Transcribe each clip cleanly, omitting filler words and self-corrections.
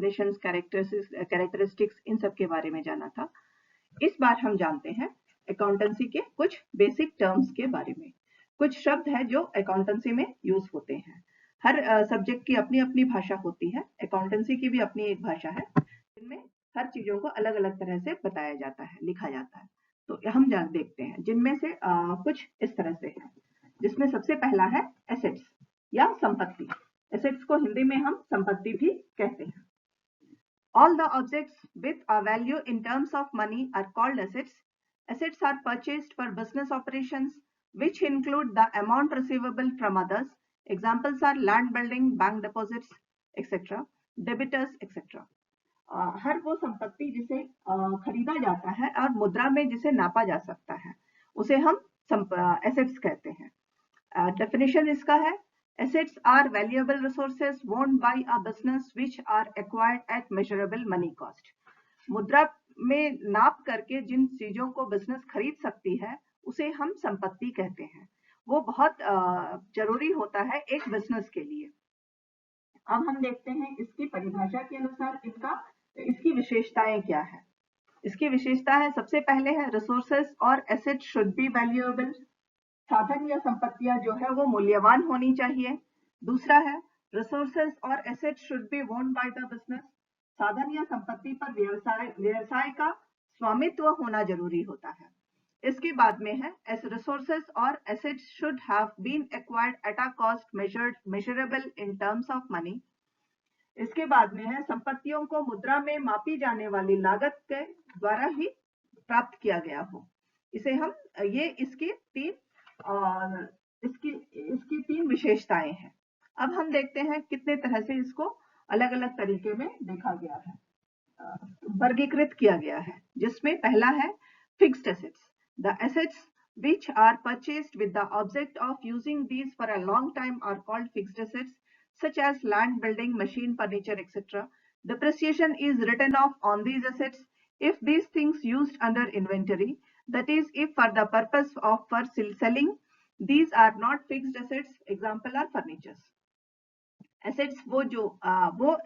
Definitions, characteristics, इन सब के बारे में जाना था। इस बार हम जानते हैं अकाउंटेंसी के कुछ बेसिक टर्म्स के बारे में। कुछ शब्द हैं जो अकाउंटेंसी में यूज होते हैं। हर सब्जेक्ट की अपनी अपनी भाषा होती है, अकाउंटेंसी की भी अपनी एक भाषा है, जिनमें हर चीजों को अलग अलग तरह से बताया जाता है, लिखा जाता है। तो हम देखते हैं, जिनमें से कुछ इस तरह से है, जिसमें सबसे पहला है एसेट्स या संपत्ति। एसेट्स को हिंदी में हम संपत्ति भी कहते हैं। All the objects with a value in terms of money are called assets. Assets are purchased for business operations, which include the amount receivable from others. Examples are land building, bank deposits, etc., debitors, etc. हर वो संपत्ति जिसे खरीदा जाता है और मुद्रा में जिसे नापा जा सकता है, उसे हम एसेट्स कहते हैं। डेफिनेशन इसका है, assets are valuable resources owned by a business which are acquired at measurable money cost. मुद्रा में नाप करके जिन चीजों को बिजनेस खरीद सकती है, उसे हम संपत्ति कहते हैं। वो बहुत जरूरी होता है एक बिजनेस के लिए। अब हम देखते हैं इसकी परिभाषा के अनुसार इसकी विशेषताएं क्या है। इसकी विशेषता है, सबसे पहले है रिसोर्सेस और एसेट शुड बी वैल्यूएबल। साधन या संपत्तियां जो है वो मूल्यवान होनी चाहिए। दूसरा है, रिसोर्सेस और asset should be owned by the business. साधन या संपत्ति पर व्यवसाय का स्वामित्व होना जरूरी होता है। इसके बाद में है, एस रिसोर्सेस और assets should have been acquired at a cost measurable in terms of money. इसके बाद में है, संपत्तियों को मुद्रा में मापी जाने वाली लागत के द्वारा ही प्राप्त किया गया हो। इसे हम इसकी तीन विशेषताएं हैं। अब हम देखते हैं कितने तरह से इसको अलग अलग तरीके में देखा गया है, वर्गीकृत किया गया है। जिसमें पहला है fixed assets. The assets which are purchased with the object of using these for a long time are called fixed assets, such as land, building, machine, furniture, etc. Depreciation is written off on these assets if these things used under inventory, that is, if for the purpose of for selling, these are not fixed assets. Example are furnitures. Assets वो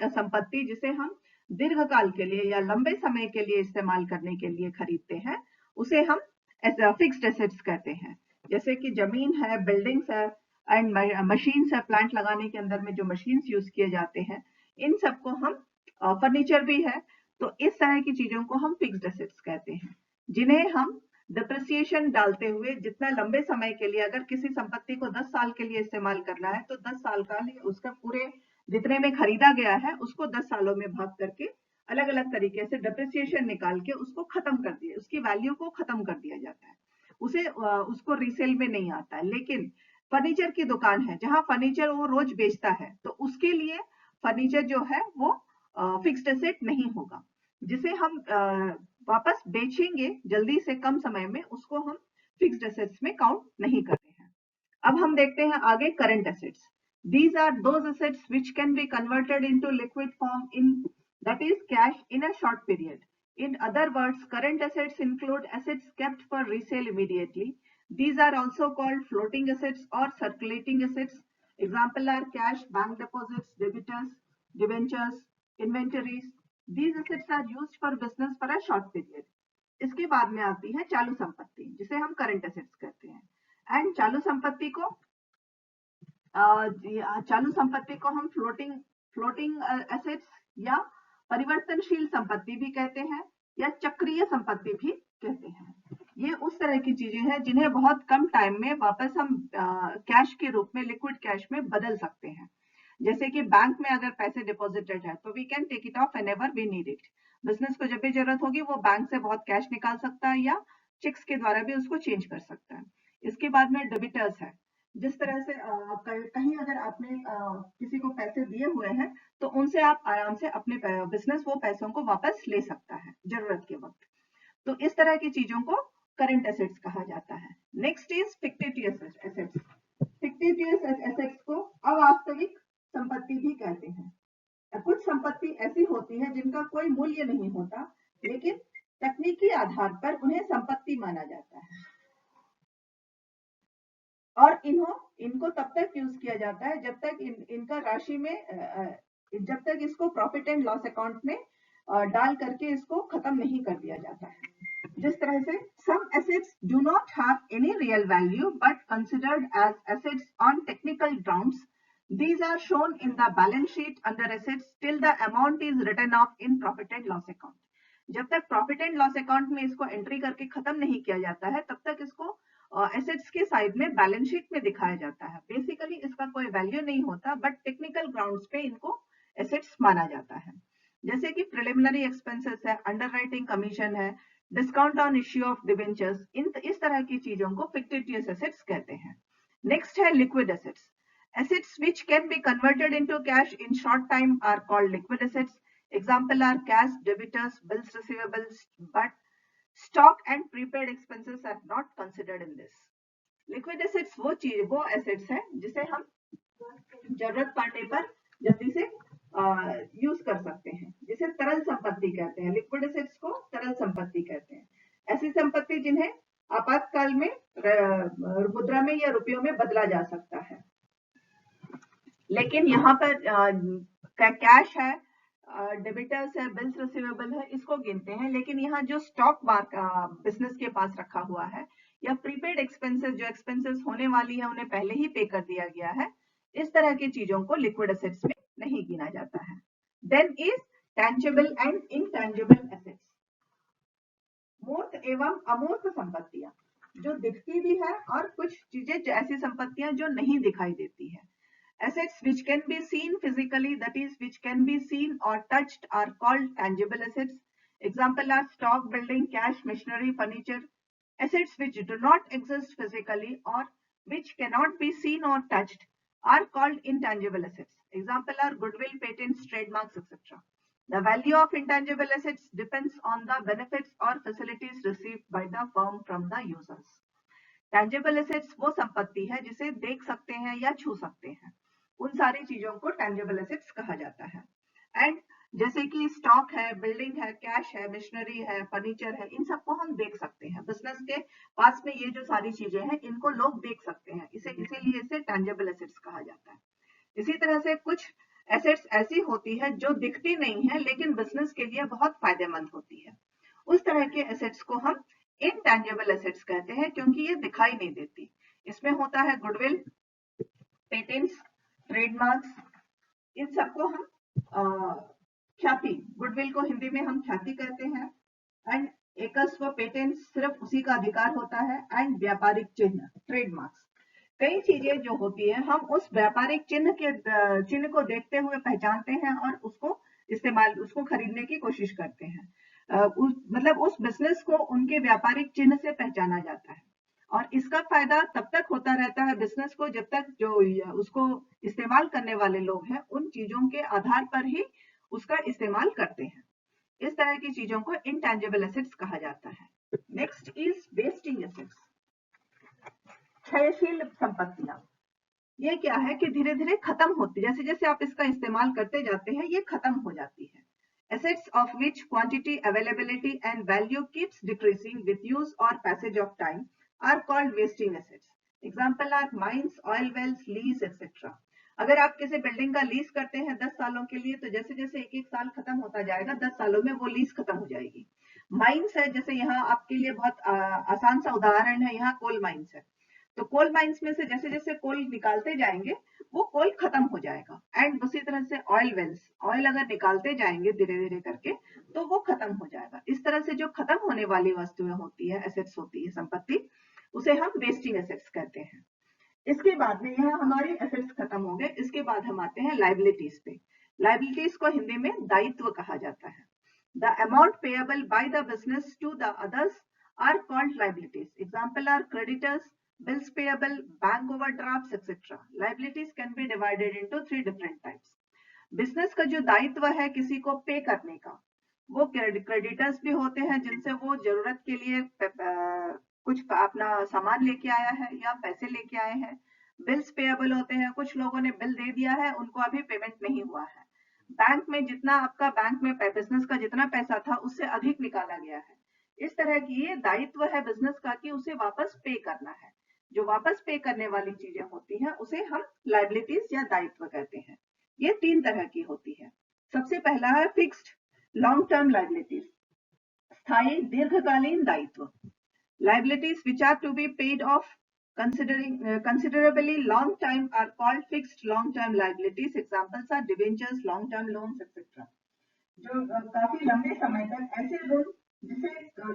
संपत्ति जिसे हम दीर्घकाल के लिए या लंबे समय के लिए इस्तेमाल करने के लिए खरीदते हैं, उसे हम फिक्स्ड एसेट्स कहते हैं। जैसे कि जमीन है, बिल्डिंग्स है एंड मशीन्स है, प्लांट लगाने के अंदर में जो मशीन्स यूज किए जाते हैं, इन सबको हम फर्नीचर भी है, तो इस तरह की चीजों को हम फिक्स्ड एसेट्स कहते हैं, जिन्हें हम डिप्रिसिएशन डालते हुए जितना लंबे समय के लिए, अगर किसी संपत्ति को 10 साल के लिए इस्तेमाल करना है तो 10 साल का लिए उसका पूरे जितने में खरीदा गया है उसको 10 सालों में भाग करके अलग अलग तरीके से डिप्रिसिएशन निकाल के उसको खत्म कर दिया, उसकी वैल्यू को खत्म कर दिया जाता है। उसको रीसेल में नहीं आता है। लेकिन फर्नीचर की दुकान है जहां फर्नीचर वो रोज बेचता है, तो उसके लिए फर्नीचर जो है वो फिक्स्ड एसेट नहीं होगा। जिसे हम वापस बेचेंगे जल्दी से कम समय में, उसको हम फिक्स्ड एसेट्स में काउंट नहीं करते हैं। अब हम देखते हैं आगे current assets. These are those assets which can be converted into liquid form that is cash in a short period. In other words, current assets include assets kept for resale immediately. These are also called floating assets or circulating assets. Example are cash, bank deposits, debitors, debentures, inventories. These assets are used for business for a short period. इसके बाद में आती है चालू संपत्ति, जिसे हम current assets कहते हैं। एंड चालू संपत्ति को हम फ्लोटिंग एसेट्स या परिवर्तनशील संपत्ति भी कहते हैं, या चक्रीय संपत्ति भी कहते हैं। ये उस तरह की चीजें हैं जिन्हें बहुत कम टाइम में वापस हम कैश के रूप में, लिक्विड कैश में बदल सकते हैं। जैसे कि बैंक में अगर पैसे डिपॉजिटेड है तो we can take it off whenever we need it. Business को जब भी जरूरत होगी वो बैंक से बहुत कैश निकाल सकता है या चेक्स के द्वारा भी उसको चेंज कर सकता है। इसके बाद में डेबिटर्स है। जिस तरह से कहीं अगर आपने किसी को पैसे दिए हुए हैं तो उनसे आप आराम से अपने बिजनेस वो पैसों को वापस ले सकता है जरूरत के वक्त। तो इस तरह की चीजों को करंट एसेट्स कहा जाता है। Next is fictitious assets. Fictitious assets को अवास्तविक संपत्ति भी कहते हैं। कुछ संपत्ति ऐसी होती है जिनका कोई मूल्य नहीं होता, लेकिन तकनीकी आधार पर उन्हें संपत्ति माना जाता है और इनको तब तक यूज किया जाता है जब तक इनका राशि में जब तक इसको प्रॉफिट एंड लॉस अकाउंट में डाल करके इसको खत्म नहीं कर दिया जाता है। जिस तरह से some assets do not have any real value but considered as assets on technical grounds. These are shown in the balance sheet under assets till the amount is written off in profit and loss account. जब तक profit and loss account में इसको entry करके खत्म नहीं किया जाता है तब तक इसको एसेट्स के साइड में बैलेंस शीट में दिखाया जाता है। बेसिकली इसका कोई वैल्यू नहीं होता बट टेक्निकल ग्राउंड्स पे इनको एसेट्स माना जाता है। जैसे कि प्रिलिमिनरी एक्सपेंसेस है, अंडरराइटिंग कमीशन है, discount on issue of debentures, इस तरह की चीजों को फिक्टिशियस एसेट्स कहते हैं। नेक्स्ट है liquid assets. Assets which can be converted into cash in short time are called liquid assets. Example are cash debtors, bills receivables, but stock and prepaid expenses are not considered in this. Liquid assets वो assets है जिसे हम जरूरत पड़ने पर जल्दी से use कर सकते हैं, जिसे तरल संपत्ति कहते हैं। लिक्विड एसेट्स को तरल संपत्ति कहते हैं। ऐसी संपत्ति जिन्हें आपातकाल में मुद्रा में या रुपयों में बदला जा सकता है। लेकिन यहाँ पर कैश है, डेबिटर्स है, बिल्स रिसीवेबल है, इसको गिनते हैं। लेकिन यहाँ जो स्टॉक बिजनेस के पास रखा हुआ है या प्रीपेड एक्सपेंसेस, जो एक्सपेंसेस होने वाली है उन्हें पहले ही पे कर दिया गया है, इस तरह की चीजों को लिक्विड एसेट्स में नहीं गिना जाता है। Then is tangible and intangible assets. मूर्त एवं अमूर्त संपत्तियां, जो दिखती भी है और कुछ चीजें ऐसी संपत्तियां जो नहीं दिखाई देती है। Assets which can be seen physically, that is, which can be seen or touched, are called tangible assets. Example are stock, building, cash, machinery, furniture. Assets which do not exist physically or which cannot be seen or touched are called intangible assets. Example are goodwill, patents, trademarks, etc. The value of intangible assets depends on the benefits or facilities received by the firm from the users. Tangible assets वो संपत्ति है जिसे देख सकते हैं या छू सकते हैं, उन सारी चीजों को टेंजिबल एसेट्स कहा जाता है। एंड जैसे कि स्टॉक है, बिल्डिंग है, कैश है, मशीनरी है, फर्नीचर है, इन सबको हम देख सकते हैं। बिजनेस के पास में ये जो सारी चीजें हैं इनको लोग देख सकते हैं, इसीलिए इसे टेंजिबल एसेट्स कहा जाता है। इसी तरह से कुछ एसेट्स ऐसी होती है जो दिखती नहीं है लेकिन बिजनेस के लिए बहुत फायदेमंद होती है। उस तरह के एसेट्स को हम इनटेंजिबल एसेट्स कहते हैं क्योंकि ये दिखाई नहीं देती। इसमें होता है गुडविल, पेटेंट्स, ट्रेडमार्क्स, इन सबको हम ख्याति, गुडविल को हिंदी में हम ख्याति कहते हैं। एंड एकस्व, पेटेंट्स सिर्फ उसी का अधिकार होता है। एंड व्यापारिक चिन्ह, ट्रेडमार्क्स, कई चीजें जो होती है हम उस व्यापारिक चिन्ह को देखते हुए पहचानते हैं और उसको खरीदने की कोशिश करते हैं। मतलब उस बिजनेस को उनके व्यापारिक चिन्ह से पहचाना जाता है और इसका फायदा तब तक होता रहता है बिजनेस को जब तक जो उसको इस्तेमाल करने वाले लोग हैं उन चीजों के आधार पर ही उसका इस्तेमाल करते हैं। इस तरह की चीजों को इनटेंजिबल एसेट्स कहा जाता है। नेक्स्ट इज वेस्टिंग एसेट्स, क्षयशील संपत्तियां। ये क्या है कि धीरे धीरे खत्म होती, जैसे जैसे आप इसका इस्तेमाल करते जाते हैं ये खत्म हो जाती है। Assets of which quantity, availability and value keeps decreasing with use or passage of time are called wasting assets. Example are mines, oil wells, lease, etc. अगर आप किसी बिल्डिंग का लीज करते हैं 10 सालों के लिए तो जैसे जैसे एक एक साल खत्म होता जाएगा 10 सालों में वो लीज खत्म हो जाएगी। माइंस है, जैसे यहाँ आपके लिए बहुत आसान सा उदाहरण है, यहाँ कोल माइंस है तो कोल माइंस में से जैसे जैसे कोल निकालते जाएंगे वो कोल खत्म हो जाएगा। एंड उसी तरह से ऑयल वेल्स, ऑयल अगर निकालते जाएंगे धीरे धीरे करके तो वो खत्म हो जाएगा। इस तरह से जो खत्म होने वाली वस्तुएं होती है, एसेट्स होती है, संपत्ति, उसे हम वेस्टिंग एसेट्स कहते हैं। इसके बाद में यहाँ हमारे एसेट्स खत्म हो गए। इसके बाद हम आते हैं लाइबिलिटीज पे। लाइबिलिटीज को हिंदी में दायित्व कहा जाता है। The amount payable by the business to the others are called liabilities. Example are creditors, bills payable, bank overdrafts, etc. Liabilities can be divided into 3 different types. Business का जो दायित्व है किसी को पे करने का, वो क्रेडिटर्स भी होते हैं जिनसे वो जरूरत के लिए कुछ अपना सामान लेके आया है या पैसे लेके आए हैं। बिल्स पेएबल होते हैं, कुछ लोगों ने बिल दे दिया है उनको अभी पेमेंट नहीं हुआ है। बैंक में जितना आपका बैंक में बिजनेस का जितना पैसा था उससे अधिक निकाला गया है। इस तरह की ये दायित्व है बिजनेस का कि उसे वापस पे करना है। जो वापस पे करने वाली चीजें होती हैं उसे हम लाइबिलिटीज या दायित्व कहते हैं। ये 3 तरह की होती है। सबसे पहला है फिक्स्ड लॉन्ग टर्म लायबिलिटीज, स्थायी दीर्घकालीन दायित्व। Liabilities which are to be paid off considerably long time are called fixed long term liabilities. Examples are debentures, long term loans, etc. जो काफी लंबे समय तक ऐसे लोन जिसे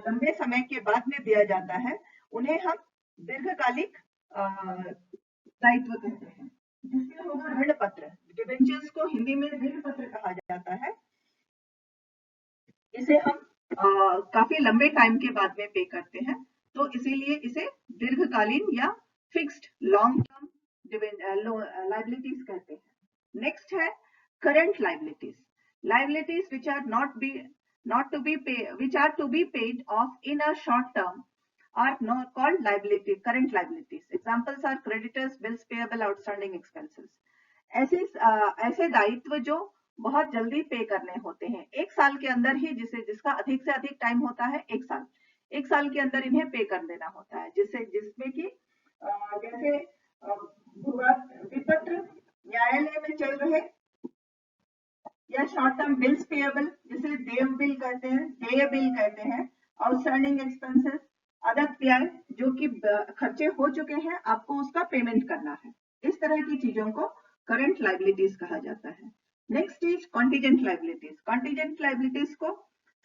लंबे समय के बाद में दिया जाता है, उन्हें हम दीर्घकालिक दायित्व कहते हैं। जिससे होगा ऋण पत्र, डिबेंचर्स को हिंदी में ऋण पत्र कहा जाता है। इसे हम काफी लंबे टाइम के बाद में पे करते हैं, तो इसीलिए इसे दीर्घकालीन या फिक्स्ड लॉन्ग टर्म लायबिलिटीज कहते हैं। नेक्स्ट है current liabilities, liabilities which are not to be paid off in a short term are not called current liabilities. Examples are creditors, bills payable, outstanding expenses. ऐसे दायित्व जो बहुत जल्दी पे करने होते हैं, एक साल के अंदर ही, जिसका अधिक से अधिक टाइम होता है एक साल के अंदर इन्हें पे कर देना होता है, जिसमें कि जैसे विपत्र न्यायालय में चल रहे, या शॉर्ट टर्म बिल्स पेएबल जिसे देय बिल कहते हैं, आउटस्टैंडिंग एक्सपेंसेस, अदर व्यय जो कि खर्चे हो चुके हैं, आपको उसका पेमेंट करना है। इस तरह की चीजों को करंट लायबिलिटीज कहा जाता है। Next is contingent liabilities. Contingent liabilities को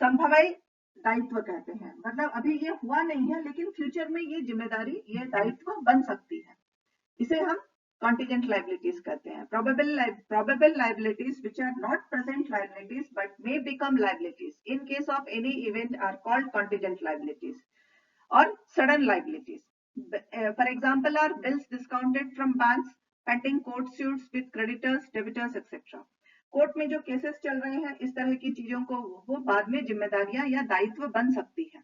संभवाई दायित्व कहते हैं, मतलब अभी ये हुआ नहीं है लेकिन फ्यूचर में ये जिम्मेदारी, ये दायित्व बन सकती है, इसे हम contingent liabilities कहते हैं। probable liabilities which are not present liabilities but may become liabilities in case of any event are called contingent liabilities or sudden liabilities. For example are bills discounted from banks, pending court suits with creditors, debitors, etc. Court में जो cases चल रहे हैं, इस तरह की चीजों को वो बाद में जिम्मेदारियां या दायित्व बन सकती है।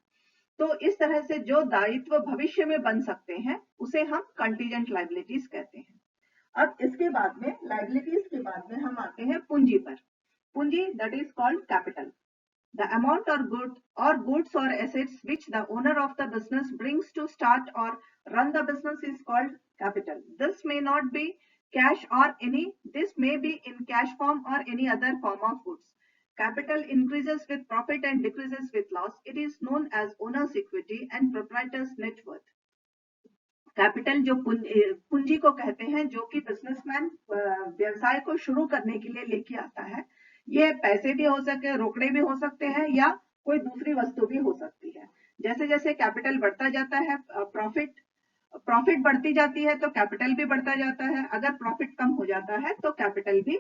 तो इस तरह से जो दायित्व भविष्य में बन सकते हैं उसे हम कंटीजेंट लायबिलिटीज कहते हैं। अब इसके बाद में, लायबिलिटीज के बाद में हम आते हैं पूंजी पर। पूंजी that is called capital, the amount और गुड्स और assets which the owner of the business brings to start और run the business is called capital. This may not be cash और this may be in cash form or any other form of goods. Capital increases with profit and decreases with loss. It is known as owner's equity and proprietor's net worth. Capital जो पूंजी को कहते हैं, जो कि businessman व्यवसाय को शुरू करने के लिए लेके आता है। ये पैसे भी हो सके, रोकड़े भी हो सकते हैं, या कोई दूसरी वस्तु भी हो सकती है। जैसे जैसे कैपिटल बढ़ता जाता है, प्रॉफिट बढ़ती जाती है, तो कैपिटल भी बढ़ता जाता है। अगर प्रॉफिट कम हो जाता है तो कैपिटल भी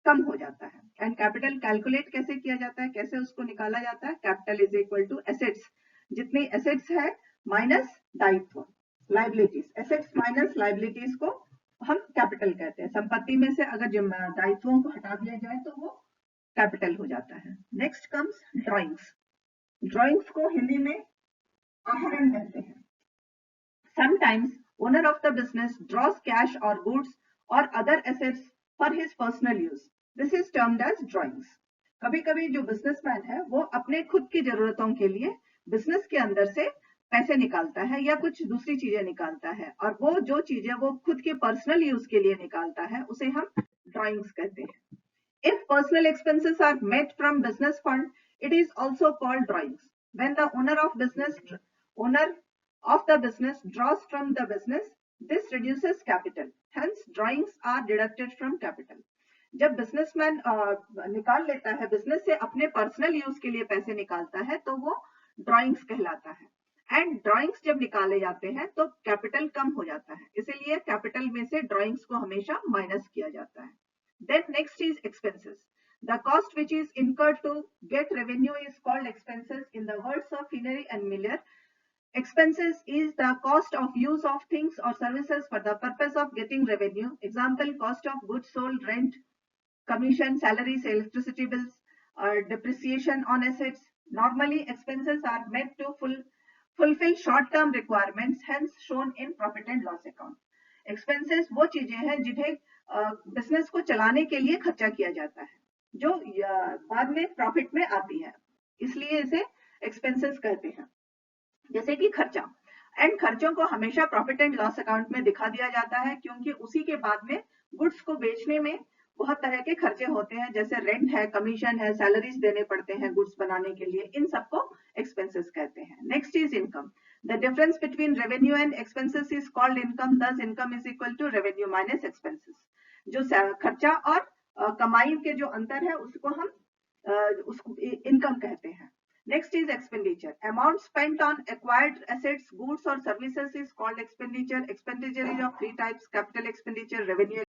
कम हो जाता है। एंड कैपिटल कैलकुलेट कैसे किया जाता है, कैसे उसको निकाला जाता है? Capital is equal to assets, जितनी एसेट्स है माइनस दायित्व, लाइबिलिटीज। एसेट्स माइनस लाइबिलिटीज को हम कैपिटल कहते हैं। संपत्ति में से अगर दायित्वों को हटा दिया जाए तो वो कैपिटल हो जाता है। Next comes drawings. ड्राइंग्स को हिंदी में आहरण कहते हैं। Sometimes owner of the business draws cash or goods or other assets for his personal use. This is termed as drawings. कभी-कभी जो बिजनेसमैन है वो अपने खुद की जरूरतों के लिए बिजनेस के अंदर से पैसे निकालता है या कुछ दूसरी चीजें निकालता है, और वो जो चीजें वो खुद के पर्सनल यूज के लिए निकालता है उसे हम ड्राइंग्स कहते हैं। If personal expenses are met from business fund, it is also called drawings. When the owner of the business draws from the business, this reduces capital. Hence, drawings are deducted from capital. जब businessman निकाल लेता है business से, अपने personal use के लिए पैसे निकालता है, तो वो ड्राइंग्स कहलाता है। एंड ड्राइंग्स जब निकाले जाते हैं तो कैपिटल कम हो जाता है, इसीलिए कैपिटल में से ड्राइंग्स को हमेशा माइनस किया जाता है। Then next is expenses. The cost which is incurred to get revenue is called expenses. In the words of Finery and Miller, expenses is the cost of use of things or services for the purpose of getting revenue. Example, cost of goods sold, rent, commission, salaries, electricity bills, depreciation on assets. Normally, expenses are made to fulfill short-term requirements, hence shown in profit and loss account. Expenses वो चीजें हैं जिन्हें business को चलाने के लिए खर्चा किया जाता है, जो बाद में प्रॉफिट में आती है, इसलिए इसे एक्सपेंसेस कहते हैं। जैसे कि खर्चा, एंड खर्चों को हमेशा प्रॉफिट एंड लॉस अकाउंट में दिखा दिया जाता है, क्योंकि उसी के बाद में गुड्स को बेचने में बहुत तरह के खर्चे होते हैं, जैसे रेंट है, कमीशन है, सैलरीज देने पड़ते हैं गुड्स बनाने के लिए, इन सबको एक्सपेंसेस कहते हैं। Next is income. The difference between revenue and expenses is called income, this income is equal to revenue minus expenses. जो खर्चा और कमाई के जो अंतर है उसको हम उसको इनकम कहते हैं। Next is expenditure. Amount spent on acquired assets, goods or services is called expenditure. Expenditure is of three types: capital expenditure, revenue